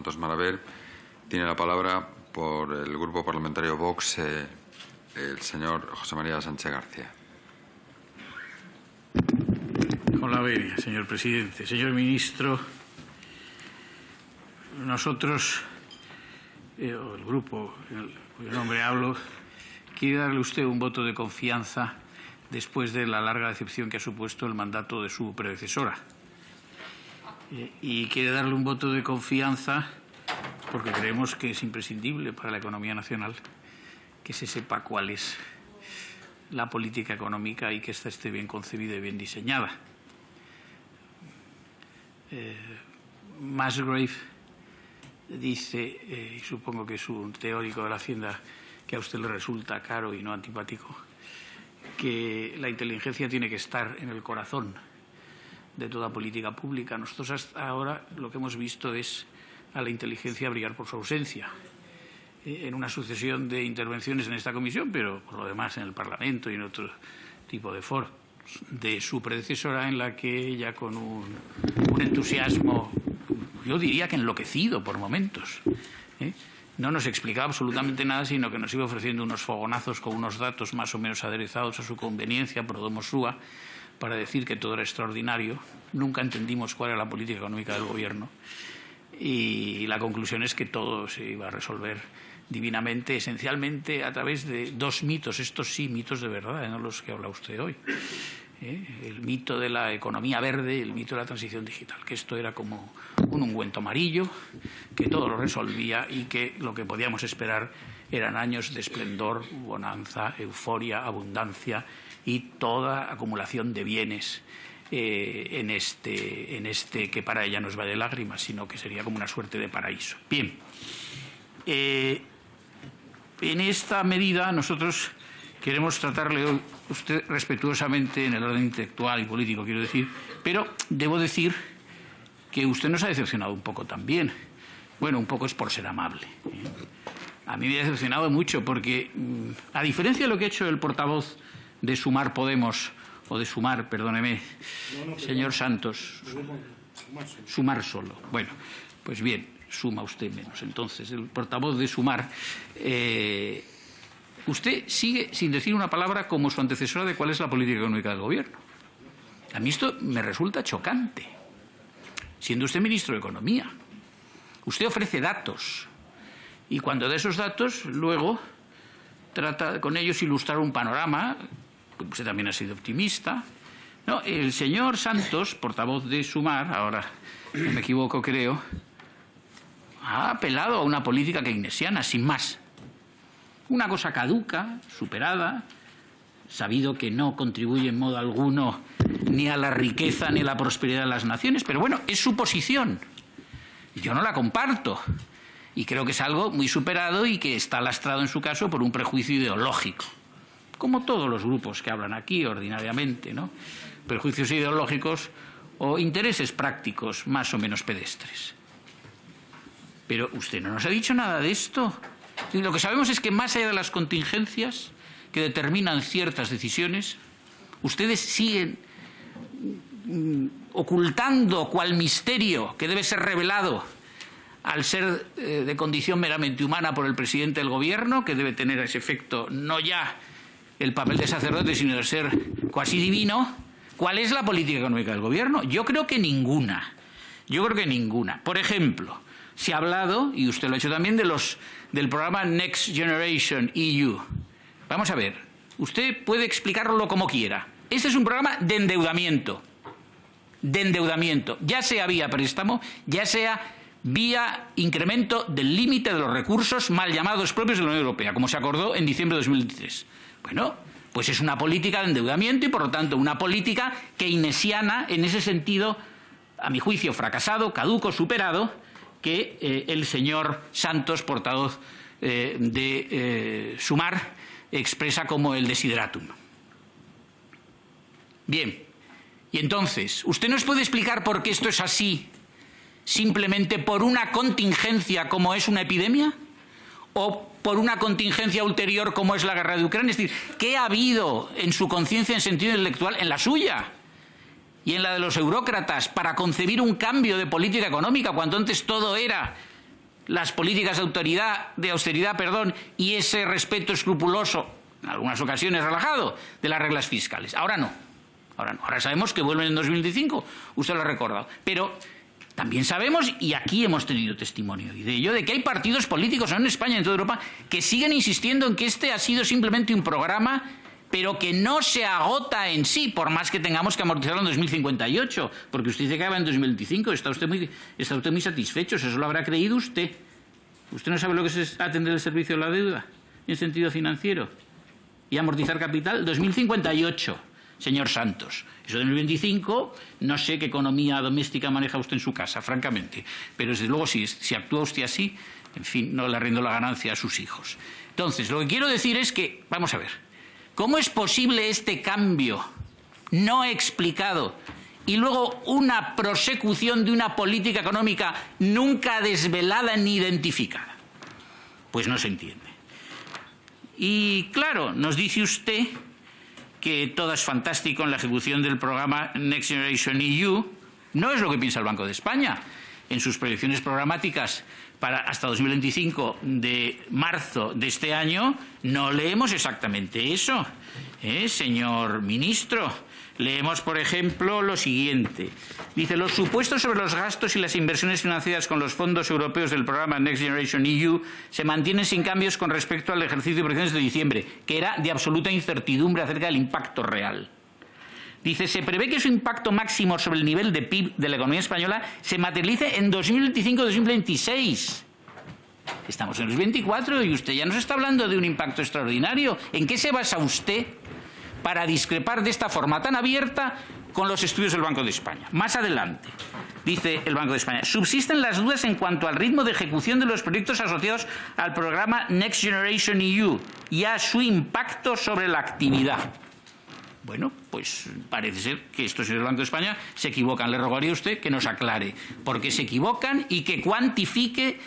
Santos Malaver. Tiene la palabra por el Grupo Parlamentario Vox el señor José María Sánchez García. Con la venia, señor presidente. Señor ministro, nosotros, el grupo en cuyo nombre hablo, quiere darle a usted un voto de confianza después de la larga decepción que ha supuesto el mandato de su predecesora. Y quiere darle un voto de confianza porque creemos que es imprescindible para la economía nacional que se sepa cuál es la política económica y que ésta esté bien concebida y bien diseñada. Musgrave dice, y supongo que es un teórico de la Hacienda que a usted le resulta caro y no antipático, que la inteligencia tiene que estar en el corazón de toda política pública. Nosotros hasta ahora lo que hemos visto es a la inteligencia brillar por su ausencia en una sucesión de intervenciones en esta comisión, pero por lo demás en el Parlamento y en otro tipo de foros de su predecesora, en la que ella con un entusiasmo, yo diría que enloquecido por momentos, no nos explicaba absolutamente nada, sino que nos iba ofreciendo unos fogonazos con unos datos más o menos aderezados a su conveniencia, pro domo sua, para decir que todo era extraordinario. Nunca entendimos cuál era la política económica del Gobierno y la conclusión es que todo se iba a resolver divinamente, esencialmente a través de dos mitos, estos sí mitos de verdad, no los que habla usted hoy. El mito de la economía verde y el mito de la transición digital, que esto era como un ungüento amarillo, que todo lo resolvía y que lo que podíamos esperar eran años de esplendor, bonanza, euforia, abundancia y toda acumulación de bienes en este que para ella no es valle de lágrimas, sino que sería como una suerte de paraíso. Bien, en esta medida nosotros queremos tratarle hoy a usted respetuosamente en el orden intelectual y político, quiero decir, pero debo decir que usted nos ha decepcionado un poco también. Bueno, un poco es por ser amable. A mí me ha decepcionado mucho porque, a diferencia de lo que ha hecho el portavoz de Sumar Podemos, o de Sumar, perdóneme, señor Santos, Sumar solo. Bueno, pues bien, suma usted menos. Entonces, el portavoz de Sumar, usted sigue sin decir una palabra como su antecesora de cuál es la política económica del Gobierno. A mí esto me resulta chocante. Siendo usted ministro de Economía, usted ofrece datos y cuando da esos datos, luego trata con ellos ilustrar un panorama. Usted también ha sido optimista. No, el señor Santos, portavoz de Sumar, ahora no me equivoco creo, ha apelado a una política keynesiana, sin más. Una cosa caduca, superada, sabido que no contribuye en modo alguno ni a la riqueza ni a la prosperidad de las naciones, pero bueno, es su posición. Yo no la comparto y creo que es algo muy superado y que está lastrado en su caso por un prejuicio ideológico, como todos los grupos que hablan aquí ordinariamente, ¿no? Prejuicios ideológicos o intereses prácticos más o menos pedestres. Pero usted no nos ha dicho nada de esto. Lo que sabemos es que más allá de las contingencias que determinan ciertas decisiones, ustedes siguen ocultando cual misterio que debe ser revelado al ser de condición meramente humana por el presidente del Gobierno, que debe tener a ese efecto no ya el papel de sacerdote, sino de ser cuasi divino. ¿Cuál es la política económica del Gobierno? Yo creo que ninguna. Yo creo que ninguna. Por ejemplo, se ha hablado, y usted lo ha hecho también, del programa Next Generation EU. Vamos a ver, usted puede explicarlo como quiera. Este es un programa de endeudamiento. De endeudamiento. Ya sea vía préstamo, ya sea vía incremento del límite de los recursos mal llamados propios de la Unión Europea, como se acordó en diciembre de 2023. Bueno, pues es una política de endeudamiento y, por lo tanto, una política keynesiana en ese sentido, a mi juicio, fracasado, caduco, superado, que el señor Santos, portavoz de Sumar, expresa como el desideratum. Bien, y entonces, ¿usted nos puede explicar por qué esto es así simplemente por una contingencia como es una epidemia? ¿O por una contingencia ulterior como es la guerra de Ucrania? Es decir, ¿qué ha habido en su conciencia en sentido intelectual, en la suya y en la de los eurócratas, para concebir un cambio de política económica cuando antes todo era las políticas de austeridad, y ese respeto escrupuloso, en algunas ocasiones relajado, de las reglas fiscales. Ahora no. Ahora sabemos que vuelven en 2025, usted lo ha recordado. Pero también sabemos, y aquí hemos tenido testimonio de ello, de que hay partidos políticos, no en España, en toda Europa, que siguen insistiendo en que este ha sido simplemente un programa, pero que no se agota en sí, por más que tengamos que amortizarlo en 2058, porque usted dice que acaba en 2025, está usted muy satisfecho, eso lo habrá creído usted. ¿Usted no sabe lo que es atender el servicio de la deuda en sentido financiero? Y amortizar capital, 2058, señor Santos. Eso de 2025, no sé qué economía doméstica maneja usted en su casa, francamente, pero desde luego si actúa usted así, en fin, no le arriendo la ganancia a sus hijos. Entonces, lo que quiero decir es que, vamos a ver, ¿cómo es posible este cambio no explicado y luego una prosecución de una política económica nunca desvelada ni identificada? Pues no se entiende. Y claro, nos dice usted que todo es fantástico en la ejecución del programa Next Generation EU. No es lo que piensa el Banco de España. En sus proyecciones programáticas para hasta 2025 de marzo de este año, no leemos exactamente eso, señor ministro. Leemos, por ejemplo, lo siguiente. Dice, los supuestos sobre los gastos y las inversiones financiadas con los fondos europeos del programa Next Generation EU se mantienen sin cambios con respecto al ejercicio de proyecciones de diciembre, que era de absoluta incertidumbre acerca del impacto real. Dice, se prevé que su impacto máximo sobre el nivel de PIB de la economía española se materialice en 2025-2026. Estamos en 2024 y usted ya nos está hablando de un impacto extraordinario. ¿En qué se basa usted para discrepar de esta forma tan abierta con los estudios del Banco de España? Más adelante, dice el Banco de España, subsisten las dudas en cuanto al ritmo de ejecución de los proyectos asociados al programa Next Generation EU y a su impacto sobre la actividad. Bueno, pues parece ser que estos señores del Banco de España se equivocan. Le rogaría a usted que nos aclare por qué se equivocan y que cuantifique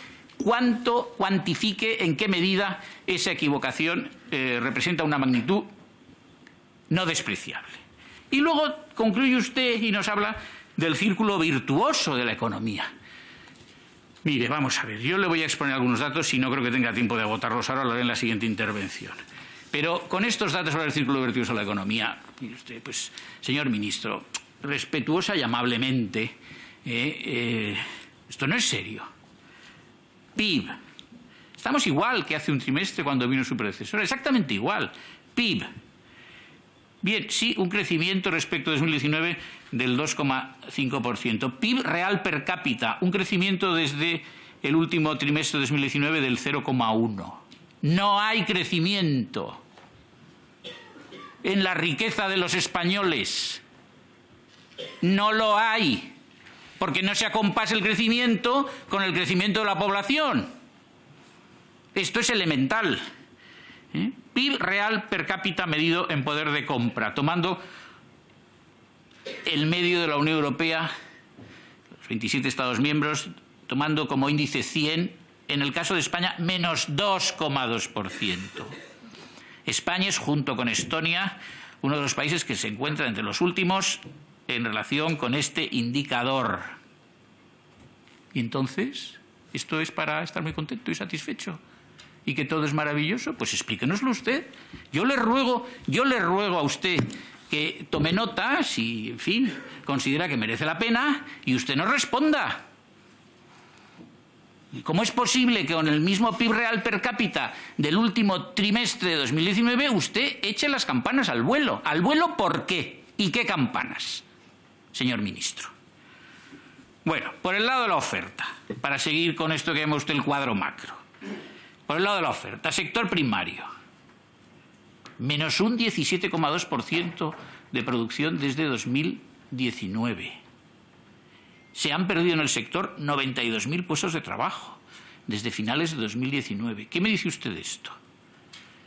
en qué medida esa equivocación representa una magnitud no despreciable. Y luego concluye usted y nos habla del círculo virtuoso de la economía. Mire, vamos a ver, yo le voy a exponer algunos datos y no creo que tenga tiempo de agotarlos ahora, lo haré en la siguiente intervención. Pero con estos datos sobre el círculo virtuoso de la economía, mire usted, pues, señor ministro, respetuosa y amablemente, esto no es serio. PIB. Estamos igual que hace un trimestre cuando vino su predecesor, exactamente igual. PIB. Bien, sí, un crecimiento respecto a 2019 del 2,5%. PIB real per cápita, un crecimiento desde el último trimestre de 2019 del 0,1%. No hay crecimiento en la riqueza de los españoles. No lo hay, porque no se acompasa el crecimiento con el crecimiento de la población. Esto es elemental. PIB real per cápita medido en poder de compra, tomando el medio de la Unión Europea, los 27 Estados miembros, tomando como índice 100, en el caso de España, menos 2,2%. España es, junto con Estonia, uno de los países que se encuentra entre los últimos en relación con este indicador. Y entonces, ¿esto es para estar muy contento y satisfecho? ¿Y que todo es maravilloso? Pues explíquenoslo usted. Yo le ruego a usted que tome nota, si, en fin, considera que merece la pena, y usted nos responda. ¿Cómo es posible que con el mismo PIB real per cápita del último trimestre de 2019 usted eche las campanas al vuelo? ¿Al vuelo por qué? ¿Y qué campanas, señor ministro? Bueno, por el lado de la oferta, para seguir con esto que llama usted el cuadro macro. Por el lado de la oferta, sector primario, menos un 17,2% de producción desde 2019. Se han perdido en el sector 92.000 puestos de trabajo desde finales de 2019. ¿Qué me dice usted de esto?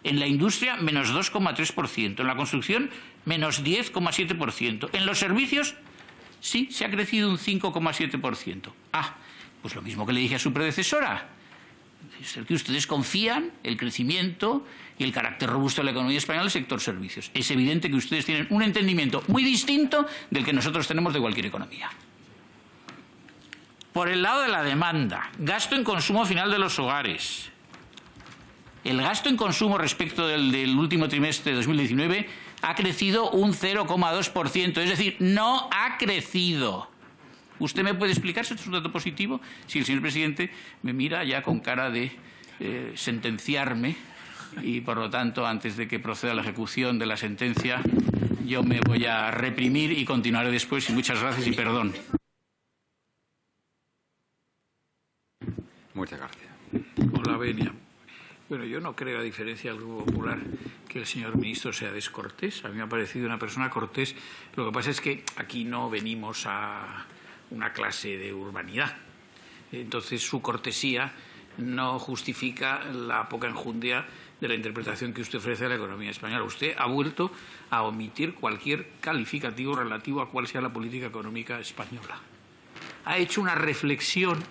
En la industria, menos 2,3%. En la construcción, menos 10,7%. En los servicios, sí, se ha crecido un 5,7%. Ah, pues lo mismo que le dije a su predecesora. Es que ustedes confían el crecimiento y el carácter robusto de la economía española en el sector servicios. Es evidente que ustedes tienen un entendimiento muy distinto del que nosotros tenemos de cualquier economía. Por el lado de la demanda, gasto en consumo final de los hogares. El gasto en consumo respecto del último trimestre de 2019 ha crecido un 0,2%, es decir, no ha crecido. ¿Usted me puede explicar si esto es un dato positivo? Si el señor presidente me mira ya con cara de sentenciarme y, por lo tanto, antes de que proceda la ejecución de la sentencia, yo me voy a reprimir y continuaré después. Y muchas gracias y perdón. Muchas gracias. Hola, Benia. Bueno, yo no creo, a diferencia del Grupo Popular, que el señor ministro sea descortés. A mí me ha parecido una persona cortés. Lo que pasa es que aquí no venimos a una clase de urbanidad. Entonces, su cortesía no justifica la poca enjundia de la interpretación que usted ofrece de la economía española. Usted ha vuelto a omitir cualquier calificativo relativo a cuál sea la política económica española. Ha hecho una reflexión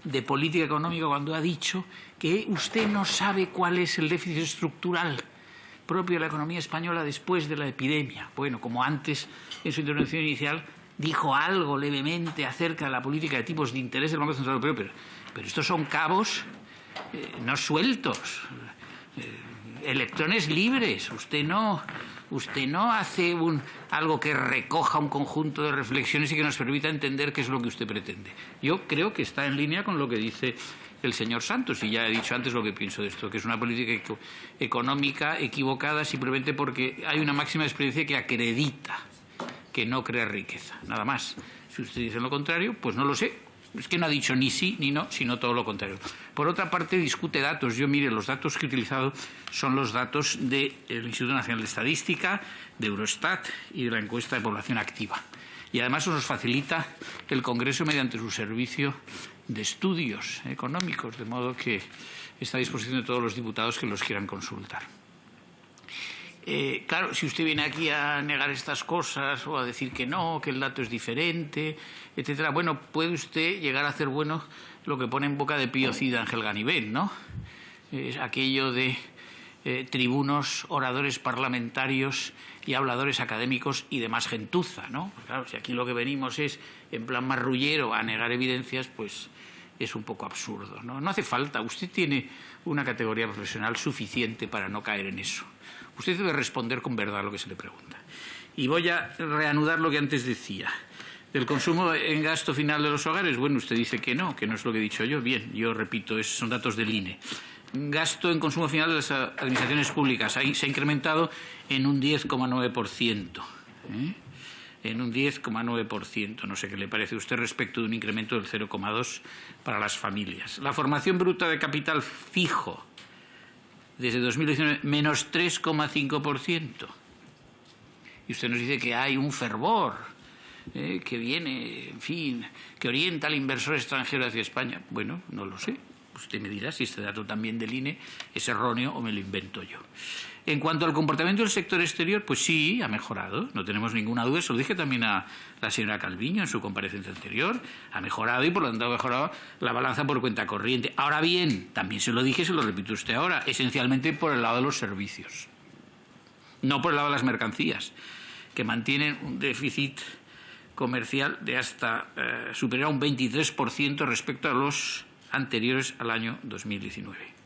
de política económica cuando ha dicho que usted no sabe cuál es el déficit estructural propio de la economía española después de la epidemia. Bueno, como antes, en su intervención inicial, dijo algo levemente acerca de la política de tipos de interés del Banco Central Europeo, pero estos son cabos no sueltos, electrones libres. Usted no hace algo que recoja un conjunto de reflexiones y que nos permita entender qué es lo que usted pretende. Yo creo que está en línea con lo que dice el señor Santos, y ya he dicho antes lo que pienso de esto, que es una política económica equivocada simplemente porque hay una máxima de experiencia que acredita que no crea riqueza, nada más. Si usted dice lo contrario, pues no lo sé. Es que no ha dicho ni sí ni no, sino todo lo contrario. Por otra parte, discute datos. Yo, mire, los datos que he utilizado son los datos del Instituto Nacional de Estadística, de Eurostat y de la encuesta de población activa. Y además nos facilita el Congreso mediante su servicio de estudios económicos, de modo que está a disposición de todos los diputados que los quieran consultar. Claro, si usted viene aquí a negar estas cosas o a decir que no, que el dato es diferente, etcétera, bueno, puede usted llegar a hacer bueno lo que pone en boca de Pío Cid Ángel Ganivet, ¿no? Es aquello de tribunos, oradores parlamentarios y habladores académicos y demás gentuza, ¿no? Claro, si aquí lo que venimos es, en plan marrullero, a negar evidencias, pues es un poco absurdo, ¿no? No hace falta. Usted tiene una categoría profesional suficiente para no caer en eso. Usted debe responder con verdad lo que se le pregunta. Y voy a reanudar lo que antes decía. Del consumo en gasto final de los hogares, bueno, usted dice que no es lo que he dicho yo. Bien, yo repito, son datos del INE. Gasto en consumo final de las administraciones públicas ahí se ha incrementado en un 10,9%. En un 10,9%. No sé qué le parece a usted respecto de un incremento del 0,2% para las familias. La formación bruta de capital fijo desde 2019, menos 3,5%. Y usted nos dice que hay un fervor que viene, en fin, que orienta al inversor extranjero hacia España. Bueno, no lo sé. Usted me dirá si este dato también del INE es erróneo o me lo invento yo. En cuanto al comportamiento del sector exterior, pues sí, ha mejorado, no tenemos ninguna duda. Se lo dije también a la señora Calviño en su comparecencia anterior. Ha mejorado y, por lo tanto, ha mejorado la balanza por cuenta corriente. Ahora bien, también se lo dije y se lo repito a usted ahora, esencialmente por el lado de los servicios, no por el lado de las mercancías, que mantienen un déficit comercial de hasta superior a un 23% respecto a los anteriores al año 2019.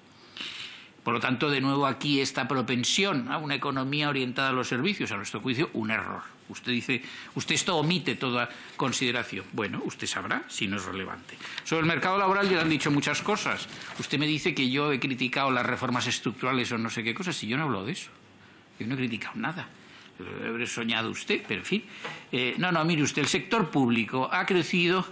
Por lo tanto, de nuevo aquí esta propensión a una economía orientada a los servicios, a nuestro juicio, un error. Usted dice, usted esto omite toda consideración. Bueno, usted sabrá si no es relevante. Sobre el mercado laboral ya le han dicho muchas cosas. Usted me dice que yo he criticado las reformas estructurales o no sé qué cosas, y yo no hablo de eso. Yo no he criticado nada. Lo habré soñado usted, pero en fin. No, mire usted, el sector público ha crecido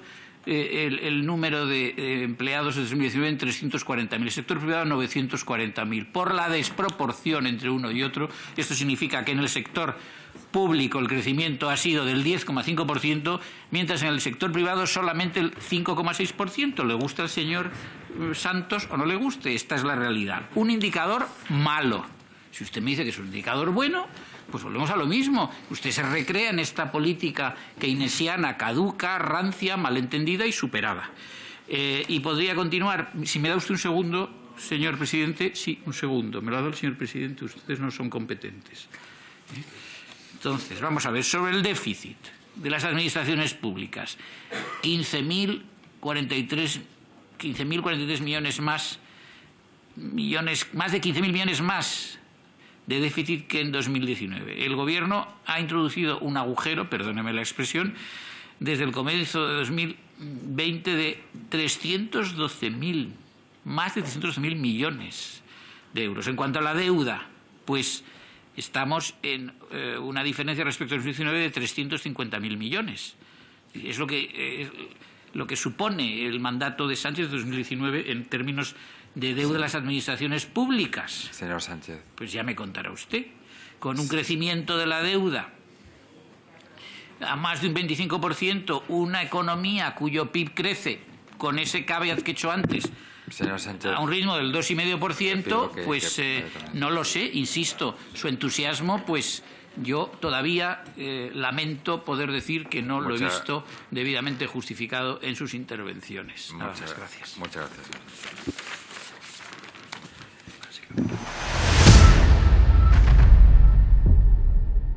el número de empleados en 2019 en 340.000, el sector privado 940.000. Por la desproporción entre uno y otro, esto significa que en el sector público el crecimiento ha sido del 10,5%, mientras en el sector privado solamente el 5,6%. ¿Le gusta al señor Santos o no le guste? Esta es la realidad. Un indicador malo. Si usted me dice que es un indicador bueno, pues volvemos a lo mismo. Usted se recrea en esta política keynesiana caduca, rancia, malentendida y superada. Y podría continuar. Si me da usted un segundo, señor presidente. Sí, un segundo. Me lo ha dado el señor presidente. Ustedes no son competentes. Entonces, vamos a ver. Sobre el déficit de las administraciones públicas. 15.000 15.043 millones más de 15.000 millones más de déficit que en 2019. El Gobierno ha introducido un agujero, perdóneme la expresión, desde el comienzo de 2020 de más de 312.000 millones de euros. En cuanto a la deuda, pues estamos en una diferencia respecto al 2019 de 350.000 millones. Es lo que supone el mandato de Sánchez de 2019 en términos de deuda de las administraciones públicas. Señor Sánchez. Pues ya me contará usted. Con un crecimiento de la deuda a más de un 25%, una economía cuyo PIB crece, con ese caveat que he hecho antes, Señor Sánchez, a un ritmo del 2,5%, pues no lo sé, insisto, su entusiasmo, pues yo todavía lamento poder decir que no lo he visto debidamente justificado en sus intervenciones. Nada más, gracias. Muchas gracias.